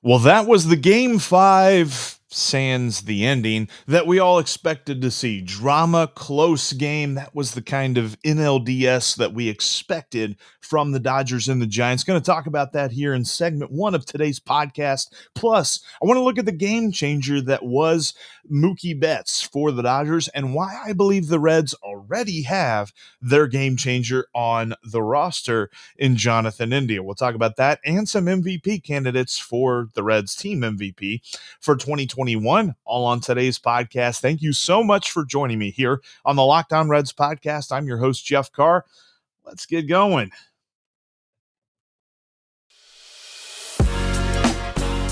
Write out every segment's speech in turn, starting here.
Well, that was the game five, sans the ending, that we all expected to see. Drama, close game. That was the kind of NLDS that we expected from the Dodgers and the Giants. Going to talk about that here in segment one of today's podcast. Plus, I want to look at the game changer that was Mookie Betts for the Dodgers and why I believe the Reds already have their game changer on the roster in Jonathan India. We'll talk about that and some MVP candidates for the Reds team MVP for 2021, all on today's podcast. Thank you so much for joining me here on the Locked On Reds podcast. I'm your host, Jeff Carr. Let's get going.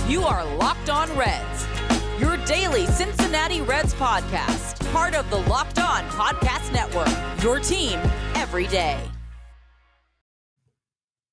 You are Locked On Reds, your daily Cincinnati Reds podcast, part of the Locked On Podcast Network, your team every day.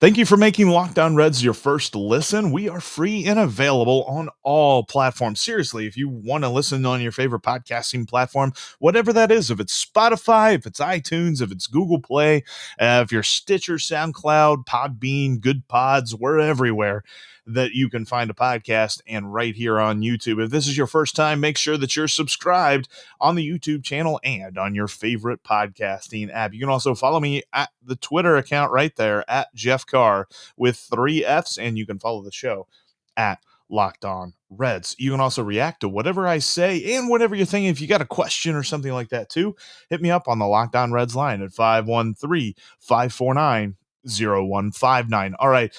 Thank you for making Locked On Reds your first listen. We are free and available on all platforms. Seriously, if you want to listen on your favorite podcasting platform, whatever that is, if it's Spotify, if it's iTunes, if it's Google Play, if you're Stitcher, SoundCloud, Podbean, Good Pods, we're everywhere that you can find a podcast, and right here on YouTube. If this is your first time, make sure that you're subscribed on the YouTube channel and on your favorite podcasting app. You can also follow me at the Twitter account right there at Jeff Carr with 3 F's, and you can follow the show at Locked On Reds. You can also react to whatever I say and whatever you're thinking. If you got a question or something like that too, hit me up on the Locked On Reds line at 513-549-0159. All right.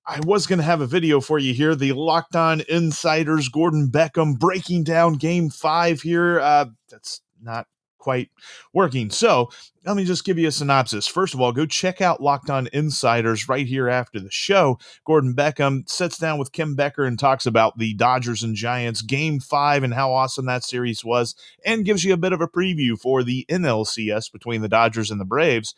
I was going to have a video for you here. The Locked On Insiders, Gordon Beckham, breaking down game five here. That's not quite working. So let me just give you a synopsis. First of all, go check out Locked On Insiders right here after the show. Gordon Beckham sits down with Kim Becker and talks about the Dodgers and Giants game five and how awesome that series was, and gives you a bit of a preview for the NLCS between the Dodgers and the Braves.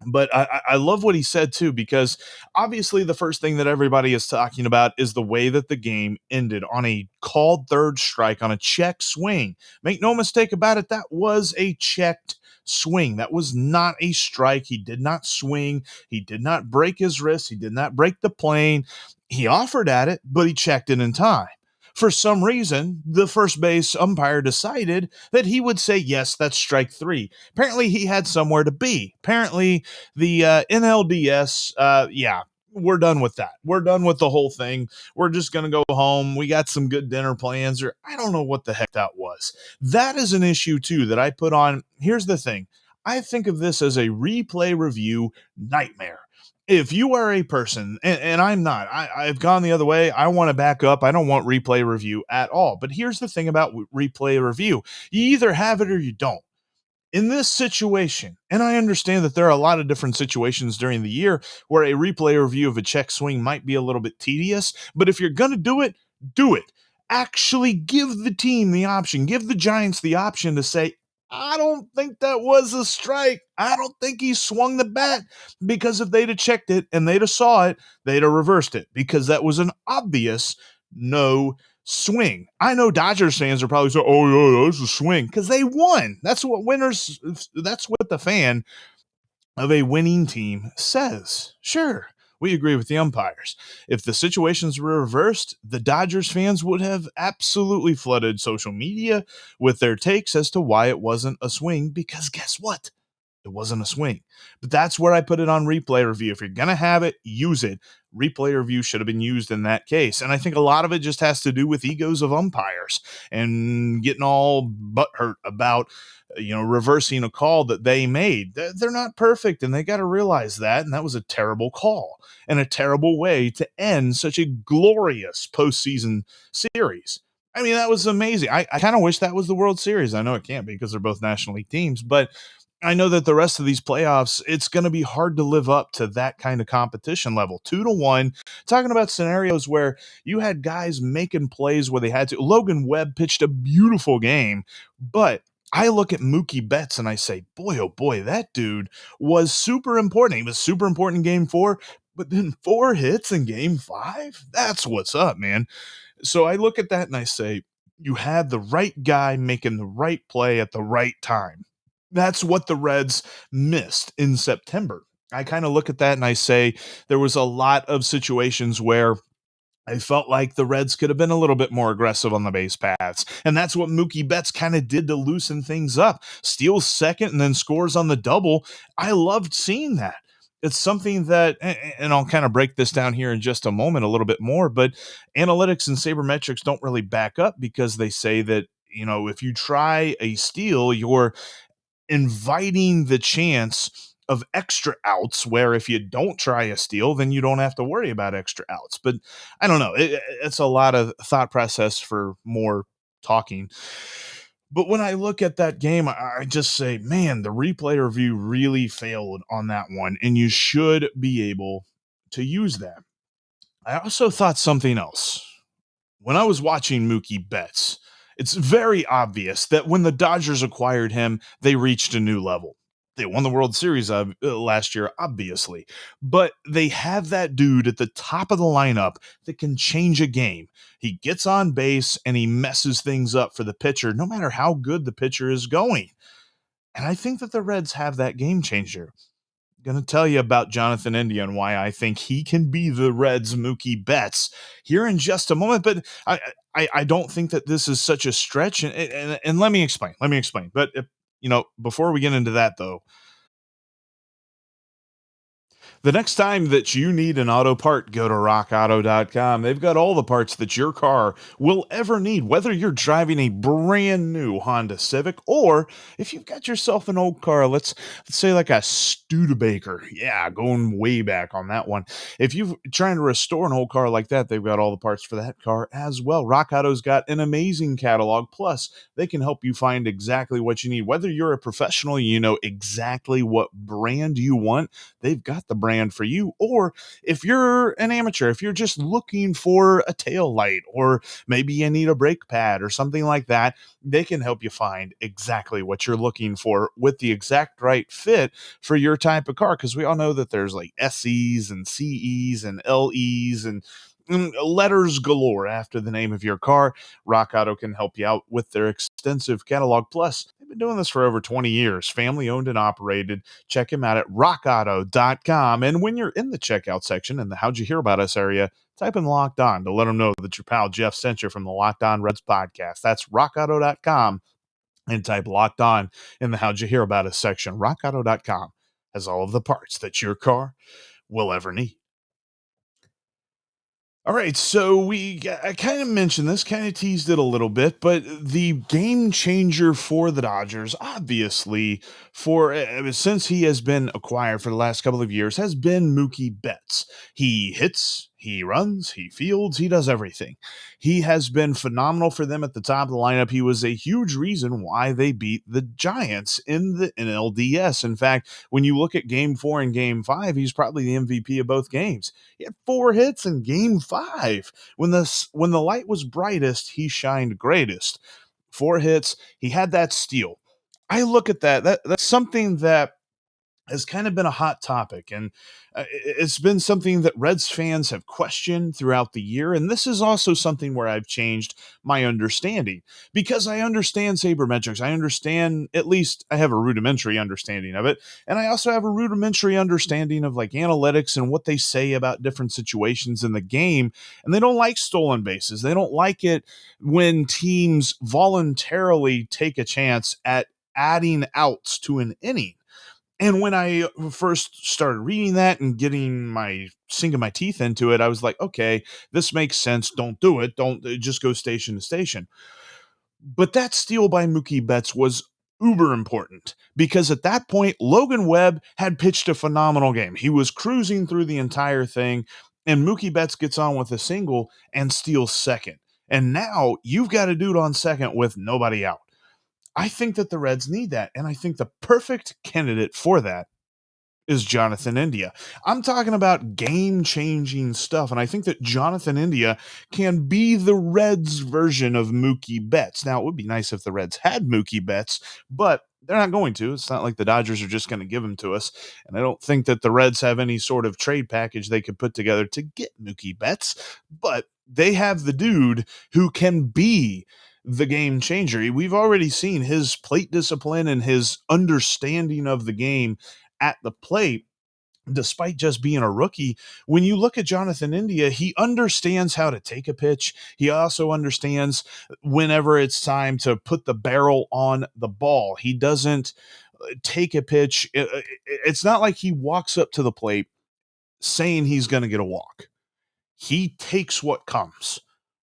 But I love what he said, too, because obviously the first thing that everybody is talking about is the way that the game ended on a called third strike on a check swing. Make no mistake about it, that was a checked swing. That was not a strike. He did not swing. He did not break his wrist. He did not break the plane. He offered at it, but he checked it in time. For some reason, the first base umpire decided that he would say, yes, that's strike three. Apparently, he had somewhere to be. Apparently, the NLDS, we're done with that. We're done with the whole thing. We're just going to go home. We got some good dinner plans, or I don't know what the heck that was. That is an issue, too, that I put on. Here's the thing. I think of this as a replay review nightmare. If you are a person, and I'm not, I've gone the other way. I want to back up. I don't want replay review at all. But here's the thing about replay review. You either have it or you don't. In this situation, and I understand that there are a lot of different situations during the year where a replay review of a check swing might be a little bit tedious, but if you're going to do it, do it. Actually give the team the option, give the Giants the option to say, I don't think that was a strike. I don't think he swung the bat, because if they'd have checked it and they'd have saw it, they'd have reversed it, because that was an obvious no swing. I know Dodgers fans are probably saying, oh, yeah, that was a swing, because they won. That's what the fan of a winning team says. Sure, we agree with the umpires. If the situations were reversed, the Dodgers fans would have absolutely flooded social media with their takes as to why it wasn't a swing, because guess what? It wasn't a swing. But that's where I put it on replay review. If you're going to have it, use it. Replay review should have been used in that case. And I think a lot of it just has to do with egos of umpires and getting all butthurt about, reversing a call that they made. They're not perfect, and they got to realize that. And that was a terrible call and a terrible way to end such a glorious postseason series. I mean, that was amazing. I kind of wish that was the World Series. I know it can't be because they're both National League teams, but I know that the rest of these playoffs, it's going to be hard to live up to that kind of competition level. 2-1, talking about scenarios where you had guys making plays where they had to. Logan Webb pitched a beautiful game, but I look at Mookie Betts and I say, boy, oh boy, that dude was super important. He was super important in game four, but then 4 hits in game five? That's what's up, man. So I look at that and I say, you had the right guy making the right play at the right time. That's what the Reds missed in September. I kind of look at that and I say there was a lot of situations where I felt like the Reds could have been a little bit more aggressive on the base paths. And that's what Mookie Betts kind of did to loosen things up. Steals second and then scores on the double. I loved seeing that. It's something that, and I'll kind of break this down here in just a moment a little bit more, but analytics and sabermetrics don't really back up because they say that, if you try a steal, you're inviting the chance of extra outs, where if you don't try a steal, then you don't have to worry about extra outs. But I don't know. It's a lot of thought process for more talking. But when I look at that game, I just say, man, the replay review really failed on that one. And you should be able to use that. I also thought something else. When I was watching Mookie Betts, it's very obvious that when the Dodgers acquired him, they reached a new level. They won the World Series last year, obviously, but they have that dude at the top of the lineup that can change a game. He gets on base and he messes things up for the pitcher, no matter how good the pitcher is going. And I think that the Reds have that game changer. Going to tell you about Jonathan India and why I think he can be the Reds' Mookie Betts here in just a moment. But I don't think that this is such a stretch. And let me explain. But, before we get into that, though, the next time that you need an auto part, go to rockauto.com. They've got all the parts that your car will ever need, whether you're driving a brand new Honda Civic or if you've got yourself an old car, let's say like a Studebaker. Yeah, going way back on that one. If you're trying to restore an old car like that, they've got all the parts for that car as well. Rock Auto's got an amazing catalog. Plus, they can help you find exactly what you need. Whether you're a professional, you know exactly what brand you want, they've got the brand for you. Or if you're an amateur, if you're just looking for a tail light, or maybe you need a brake pad or something like that, they can help you find exactly what you're looking for with the exact right fit for your type of car. Because we all know that there's like SEs and CEs and LEs and letters galore after the name of your car. Rock Auto can help you out with their extensive catalog. Plus, they've been doing this for over 20 years, family owned and operated. Check him out at rockauto.com. And when you're in the checkout section in the How'd You Hear About Us area, type in Locked On to let them know that your pal Jeff sent you from the Locked On Reds podcast. That's rockauto.com, and type Locked On in the How'd You Hear About Us section. Rockauto.com has all of the parts that your car will ever need. All right, so I kind of mentioned this, kind of teased it a little bit, but the game changer for the Dodgers, obviously, for since he has been acquired for the last couple of years, has been Mookie Betts. He hits, he runs, he fields, he does everything. He has been phenomenal for them at the top of the lineup. He was a huge reason why they beat the Giants in the NLDS. In fact, when you look at Game 4 and Game 5, he's probably the MVP of both games. He had 4 hits in Game 5. When the light was brightest, he shined greatest. 4 hits. He had that steal. I look at that's something that has kind of been a hot topic, and it's been something that Reds fans have questioned throughout the year. And this is also something where I've changed my understanding, because I understand sabermetrics. I understand, at least I have a rudimentary understanding of it. And I also have a rudimentary understanding of like analytics and what they say about different situations in the game. And they don't like stolen bases. They don't like it when teams voluntarily take a chance at adding outs to an inning. And when I first started reading that and sinking my teeth into it, I was like, okay, this makes sense. Don't do it. Don't just go station to station. But that steal by Mookie Betts was uber important, because at that point, Logan Webb had pitched a phenomenal game. He was cruising through the entire thing, and Mookie Betts gets on with a single and steals second. And now you've got a dude on second with nobody out. I think that the Reds need that, and I think the perfect candidate for that is Jonathan India. I'm talking about game-changing stuff, and I think that Jonathan India can be the Reds' version of Mookie Betts. Now, it would be nice if the Reds had Mookie Betts, but they're not going to. It's not like the Dodgers are just going to give him to us, and I don't think that the Reds have any sort of trade package they could put together to get Mookie Betts, but they have the dude who can be the game changer. We've already seen his plate discipline and his understanding of the game at the plate despite just being a rookie, when you look at Jonathan India, he understands how to take a pitch. He also understands whenever it's time to put the barrel on the ball. He doesn't take a pitch. It's not like he walks up to the plate saying he's going to get a walk. He takes what comes.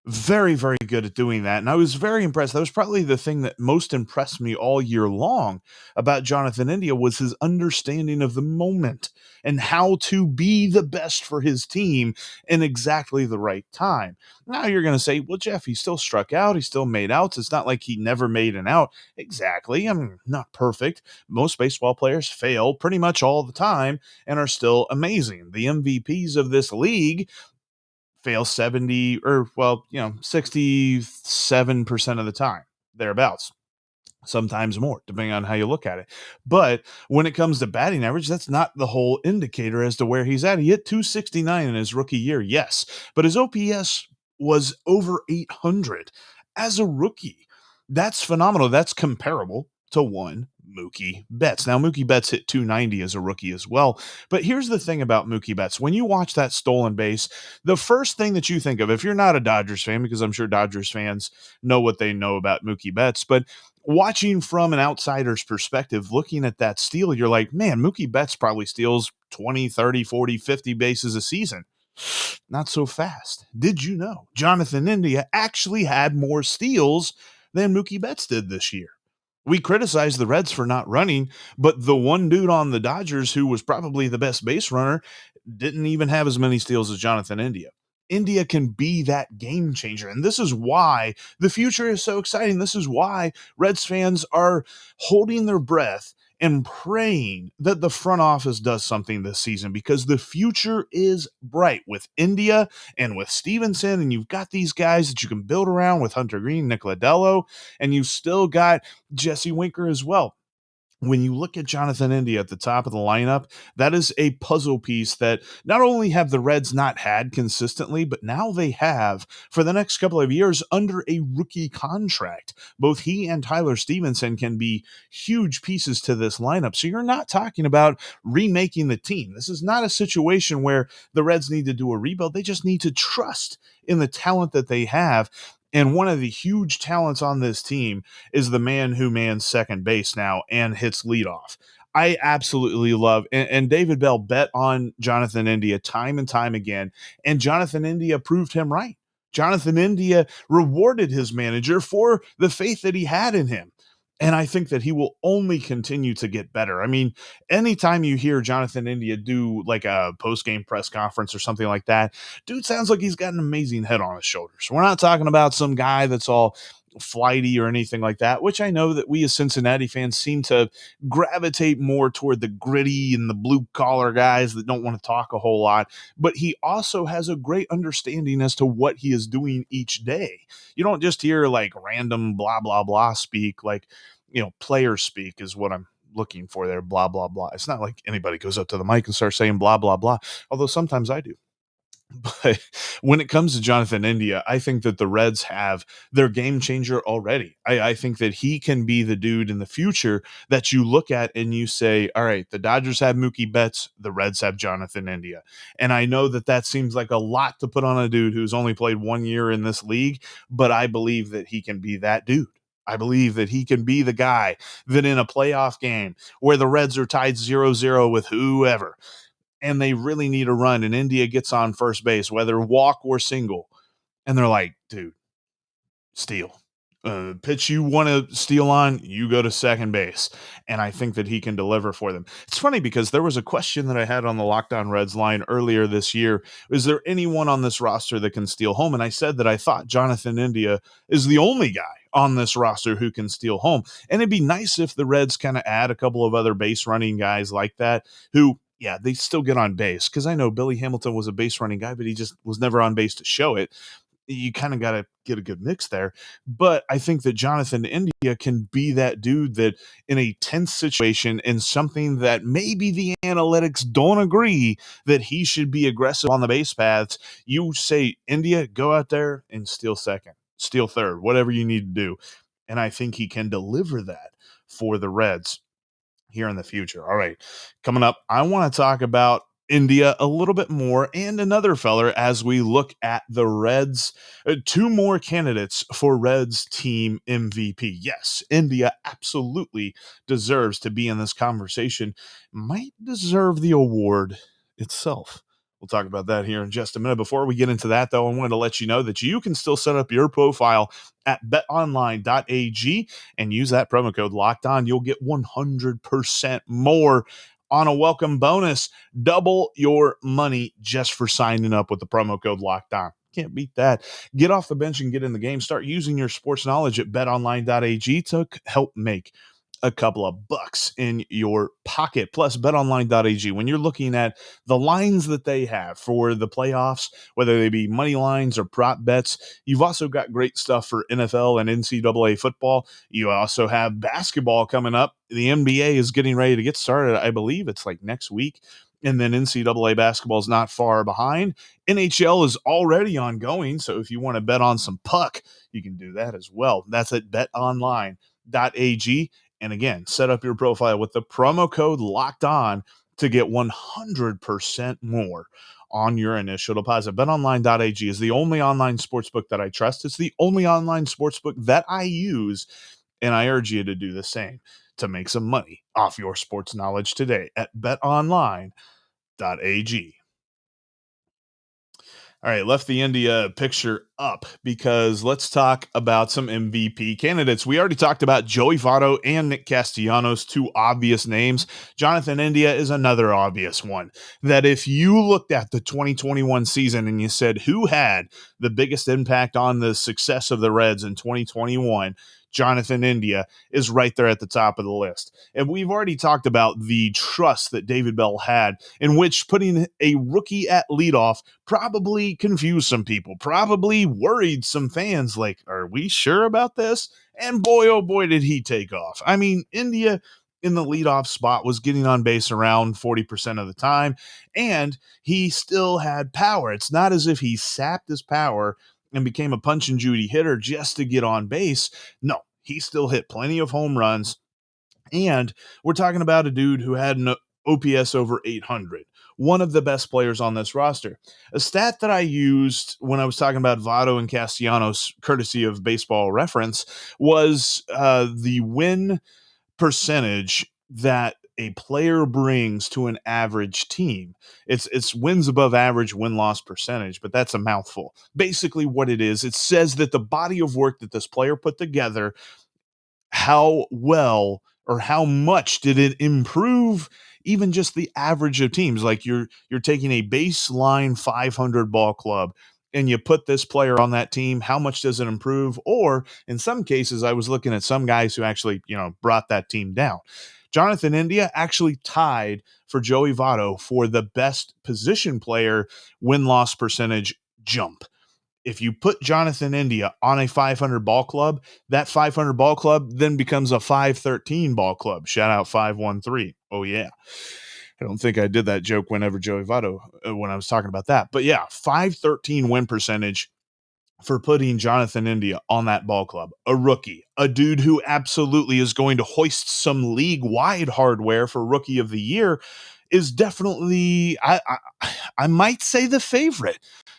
Very, very good at doing that. And I was very impressed. That was probably the thing that most impressed me all year long about Jonathan India was his understanding of the moment and how to be the best for his team in exactly the right time. Now you're going to say, well, Jeff, he still struck out. He still made outs. It's not like he never made an out. Exactly. I mean, not perfect. Most baseball players fail pretty much all the time and are still amazing. The MVPs of this league fail 70 or 67% of the time, thereabouts, sometimes more, depending on how you look at it. But when it comes to batting average, that's not the whole indicator as to where he's at. He hit 269 in his rookie year, yes, but his OPS was over 800 as a rookie. That's phenomenal. That's comparable to one Mookie Betts. Now, Mookie Betts hit 290 as a rookie as well. But here's the thing about Mookie Betts. When you watch that stolen base, the first thing that you think of, if you're not a Dodgers fan, because I'm sure Dodgers fans know what they know about Mookie Betts, but watching from an outsider's perspective, looking at that steal, you're like, man, Mookie Betts probably steals 20, 30, 40, 50 bases a season. Not so fast. Did you know Jonathan India actually had more steals than Mookie Betts did this year? We criticized the Reds for not running, but the one dude on the Dodgers who was probably the best base runner didn't even have as many steals as Jonathan India. India can be that game changer. And this is why the future is so exciting. This is why Reds fans are holding their breath and praying that the front office does something this season, because the future is bright with India and with Stevenson. And you've got these guys that you can build around with Hunter Green, Nick Lodolo, and you've still got Jesse Winker as well. When you look at Jonathan India at the top of the lineup, that is a puzzle piece that not only have the Reds not had consistently, but now they have for the next couple of years under a rookie contract. Both he and Tyler Stevenson can be huge pieces to this lineup. So you're not talking about remaking the team. This is not a situation where the Reds need to do a rebuild. They just need to trust in the talent that they have. And one of the huge talents on this team is the man who mans second base now and hits leadoff. I absolutely love, and David Bell bet on Jonathan India time and time again, and Jonathan India proved him right. Jonathan India rewarded his manager for the faith that he had in him. And I think that he will only continue to get better. I mean, anytime you hear Jonathan India do like a post-game press conference or something like that, dude sounds like he's got an amazing head on his shoulders. We're not talking about some guy that's all flighty or anything like that, which I know that we as Cincinnati fans seem to gravitate more toward the gritty and the blue collar guys that don't want to talk a whole lot. But he also has a great understanding as to what he is doing each day. You don't just hear like random blah, blah, blah speak, like, player speak is what I'm looking for there. Blah, blah, blah. It's not like anybody goes up to the mic and starts saying blah, blah, blah, although sometimes I do. But when it comes to Jonathan India, I think that the Reds have their game changer already. I think that he can be the dude in the future that you look at and you say, all right, the Dodgers have Mookie Betts, the Reds have Jonathan India. And I know that that seems like a lot to put on a dude who's only played 1 year in this league, but I believe that he can be that dude. I believe that he can be the guy that in a playoff game where the Reds are tied 0-0 with whoever, and they really need a run, and India gets on first base, whether walk or single, and they're like, dude, steal. Pitch you want to steal on, you go to second base. And I think that he can deliver for them. It's funny because there was a question that I had on the Locked On Reds line earlier this year. Is there anyone on this roster that can steal home? And I said that I thought Jonathan India is the only guy on this roster who can steal home. And it'd be nice if the Reds kind of add a couple of other base running guys like that who, yeah, they still get on base. Because I know Billy Hamilton was a base running guy, but he just was never on base to show it. You kind of got to get a good mix there. But I think that Jonathan India can be that dude that in a tense situation and something that maybe the analytics don't agree that he should be aggressive on the base paths, you say, India, go out there and steal second, steal third, whatever you need to do. And I think he can deliver that for the Reds here in the future. All right, coming up, I want to talk about India a little bit more, and another feller as we look at the Reds. Two more candidates for Reds team MVP. Yes, India absolutely deserves to be in this conversation, might deserve the award itself. We'll talk about that here in just a minute. Before we get into that, though, I wanted to let you know that you can still set up your profile at betonline.ag and use that promo code locked on. You'll get 100% more on a welcome bonus. Double your money just for signing up with the promo code locked on. Can't beat that. Get off the bench and get in the game. Start using your sports knowledge at betonline.ag to help make a couple of bucks in your pocket. Plus, betonline.ag, when you're looking at the lines that they have for the playoffs, whether they be money lines or prop bets, you've also got great stuff for NFL and NCAA football. You also have basketball coming up. The NBA is getting ready to get started. I believe it's like next week. And then NCAA basketball is not far behind. NHL is already ongoing. So if you want to bet on some puck, you can do that as well. That's at betonline.ag. And again, set up your profile with the promo code locked on to get 100% more on your initial deposit. BetOnline.ag is the only online sportsbook that I trust. It's the only online sportsbook that I use, and I urge you to do the same to make some money off your sports knowledge today at BetOnline.ag. All right, left the India picture up because let's talk about some MVP candidates. We already talked about Joey Votto and Nick Castellanos, two obvious names. Jonathan India is another obvious one. That if you looked at the 2021 season and you said who had the biggest impact on the success of the Reds in 2021, Jonathan India is right there at the top of the list. And we've already talked about the trust that David Bell had, in which putting a rookie at leadoff probably confused some people, probably worried some fans, like, are we sure about this? And boy, oh boy, did he take off. I mean, India in the leadoff spot was getting on base around 40% of the time, and he still had power. It's not as if he sapped his power and became a punch and Judy hitter just to get on base. No, he still hit plenty of home runs. And we're talking about a dude who had an OPS over 800, one of the best players on this roster. A stat that I used when I was talking about Votto and Castellanos, courtesy of Baseball Reference, was the win percentage that a player brings to an average team. It's wins above average win-loss percentage, but that's a mouthful. Basically what it is, it says that the body of work that this player put together, how well or how much did it improve even just the average of teams. Like you're taking a baseline 500 ball club and you put this player on that team, how much does it improve? Or in some cases, I was looking at some guys who actually, brought that team down. Jonathan India actually tied for Joey Votto for the best position player win-loss percentage jump. If you put Jonathan India on a 500 ball club, that 500 ball club then becomes a 513 ball club. Shout out 513. Oh, yeah. I don't think I did that joke whenever Joey Votto, when I was talking about that. But yeah, 513 win percentage for putting Jonathan India on that ball club. A rookie, a dude who absolutely is going to hoist some league-wide hardware for Rookie of the Year, is definitely, I might say, the favorite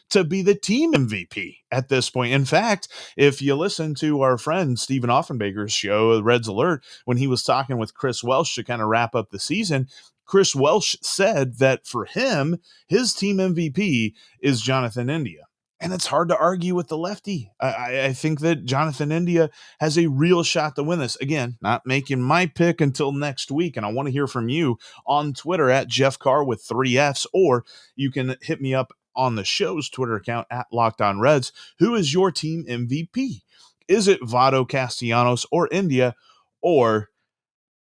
to be the team MVP at this point. In fact, if you listen to our friend Stephen Offenbaker's show, Reds Alert, when he was talking with Chris Welsh to kind of wrap up the season, Chris Welsh said that for him, his team MVP is Jonathan India. And it's hard to argue with the lefty. I think that Jonathan India has a real shot to win this. Again, not making my pick until next week. And I want to hear from you on Twitter at Jeff Carr with 3 Fs, or you can hit me up on the show's Twitter account at Locked On Reds. Who is your team MVP? Is it Votto, Castellanos, or India, or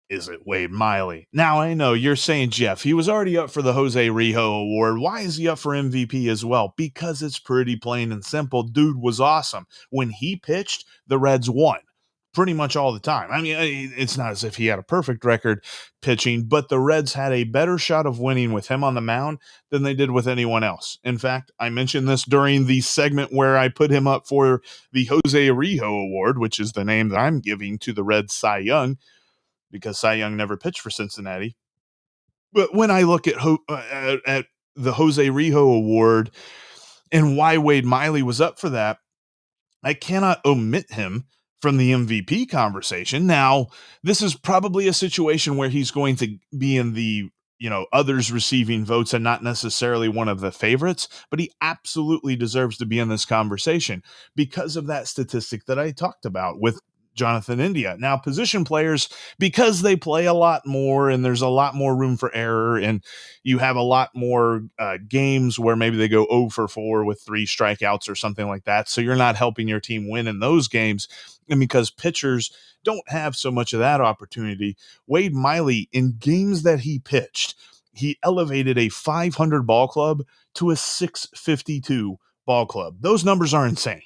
is it Wade Miley? Now, I know you're saying, Jeff, he was already up for the Jose Rijo Award. Why is he up for MVP as well? Because it's pretty plain and simple. Dude was awesome. When he pitched, the Reds won pretty much all the time. I mean, it's not as if he had a perfect record pitching, but the Reds had a better shot of winning with him on the mound than they did with anyone else. In fact, I mentioned this during the segment where I put him up for the Jose Rijo Award, which is the name that I'm giving to the Reds Cy Young, because Cy Young never pitched for Cincinnati. But when I look at the Jose Rijo Award and why Wade Miley was up for that, I cannot omit him from the MVP conversation. Now, this is probably a situation where he's going to be in the others receiving votes and not necessarily one of the favorites, but he absolutely deserves to be in this conversation because of that statistic that I talked about with Jonathan India. Now, position players, because they play a lot more and there's a lot more room for error, and you have a lot more games where maybe they go 0 for 4 with 3 strikeouts or something like that. So you're not helping your team win in those games. And because pitchers don't have so much of that opportunity, Wade Miley, in games that he pitched, he elevated a 500 ball club to a 652 ball club. Those numbers are insane.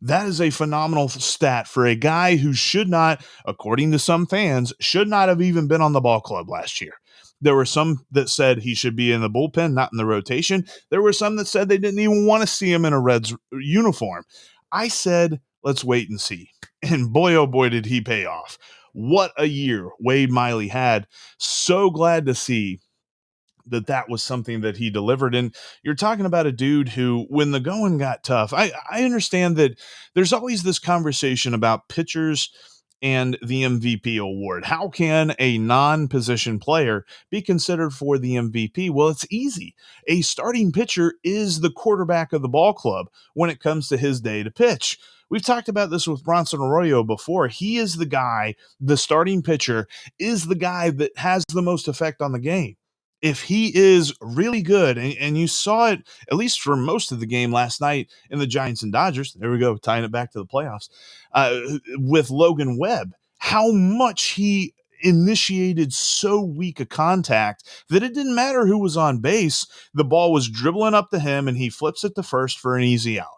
That is a phenomenal stat for a guy who should not, according to some fans, should not have even been on the ball club last year. There were some that said he should be in the bullpen, not in the rotation. There were some that said they didn't even want to see him in a Reds uniform. I said, let's wait and see. And boy, oh boy, did he pay off. What a year Wade Miley had. So glad to see that was something that he delivered. And you're talking about a dude who, when the going got tough, I understand that there's always this conversation about pitchers and the MVP award. How can a non-position player be considered for the MVP? Well, it's easy. A starting pitcher is the quarterback of the ball club when it comes to his day to pitch. We've talked about this with Bronson Arroyo before. He is the guy, the starting pitcher is the guy that has the most effect on the game. If he is really good, and you saw it at least for most of the game last night in the Giants and Dodgers, there we go, tying it back to the playoffs, with Logan Webb, how much he initiated so weak a contact that it didn't matter who was on base. The ball was dribbling up to him, and he flips it to first for an easy out.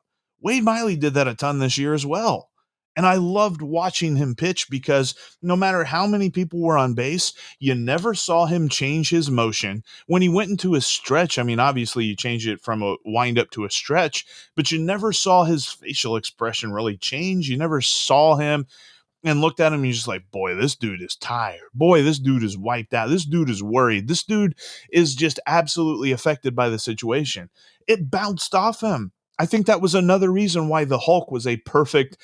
Wade Miley did that a ton this year as well. And I loved watching him pitch because no matter how many people were on base, you never saw him change his motion. When he went into a stretch, I mean, obviously you change it from a wind up to a stretch, but you never saw his facial expression really change. You never saw him and looked at him and you're just like, boy, this dude is tired. Boy, this dude is wiped out. This dude is worried. This dude is just absolutely affected by the situation. It bounced off him. I think that was another reason why the Hulk was a perfect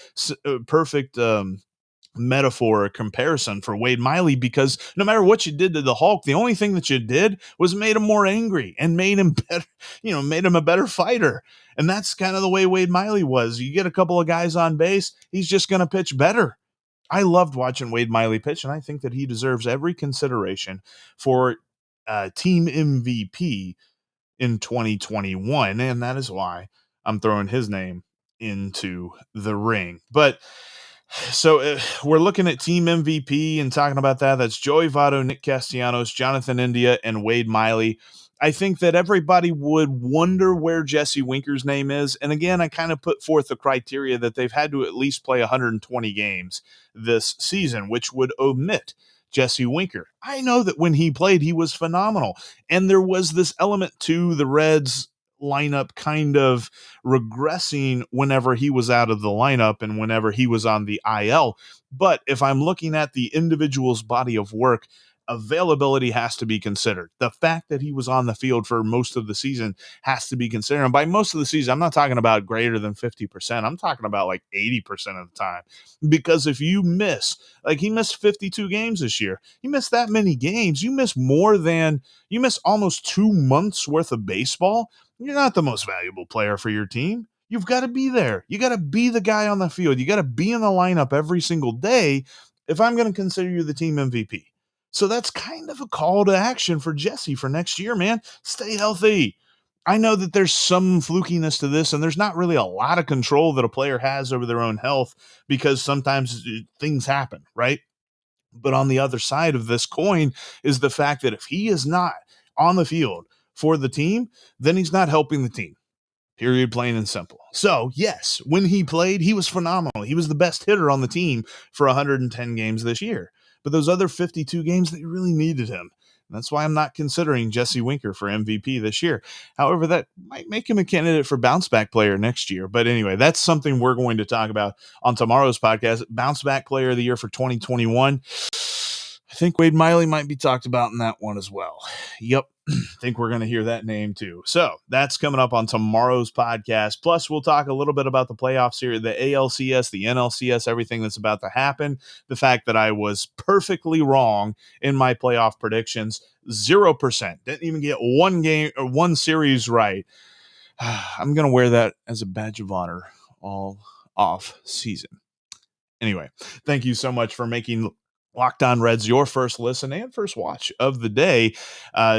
metaphor or comparison for Wade Miley, because no matter what you did to the Hulk, the only thing that you did was made him more angry and made him better, made him a better fighter. And that's kind of the way Wade Miley was. You get a couple of guys on base, he's just going to pitch better. I loved watching Wade Miley pitch, and I think that he deserves every consideration for team MVP in 2021, and that is why I'm throwing his name into the ring. But so we're looking at team MVP and talking about that. That's Joey Votto, Nick Castellanos, Jonathan India, and Wade Miley. I think that everybody would wonder where Jesse Winker's name is. And again, I kind of put forth the criteria that they've had to at least play 120 games this season, which would omit Jesse Winker. I know that when he played, he was phenomenal. And there was this element to the Reds lineup kind of regressing whenever he was out of the lineup and whenever he was on the IL. But if I'm looking at the individual's body of work, availability has to be considered. The fact that he was on the field for most of the season has to be considered. And by most of the season, I'm not talking about greater than 50%. I'm talking about like 80% of the time. Because if you miss, like he missed 52 games this year, you miss that many games, you miss almost 2 months worth of baseball. You're not the most valuable player for your team. You've got to be there. You got to be the guy on the field. You got to be in the lineup every single day if I'm going to consider you the team MVP. So that's kind of a call to action for Jesse for next year, man. Stay healthy. I know that there's some flukiness to this, and there's not really a lot of control that a player has over their own health because sometimes things happen, right? But on the other side of this coin is the fact that if he is not on the field for the team, then he's not helping the team. Period, plain and simple. So, yes, when he played, he was phenomenal. He was the best hitter on the team for 110 games this year. But those other 52 games, they really needed him. And that's why I'm not considering Jesse Winker for MVP this year. However, that might make him a candidate for bounce back player next year. But anyway, that's something we're going to talk about on tomorrow's podcast. Bounce back player of the year for 2021. I think Wade Miley might be talked about in that one as well. Yep. Think we're going to hear that name too. So that's coming up on tomorrow's podcast. Plus, we'll talk a little bit about the playoff series, the ALCS, the NLCS, everything that's about to happen. The fact that I was perfectly wrong in my playoff predictions, 0%. Didn't even get one game or one series right. I'm going to wear that as a badge of honor all off season. Anyway, thank you so much for making Locked On Reds your first listen and first watch of the day.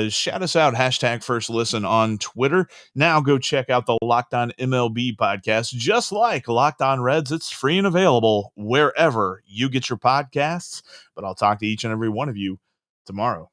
Shout us out, hashtag first listen on Twitter. Now go check out the Locked On MLB podcast. Just like Locked On Reds, it's free and available wherever you get your podcasts. But I'll talk to each and every one of you tomorrow.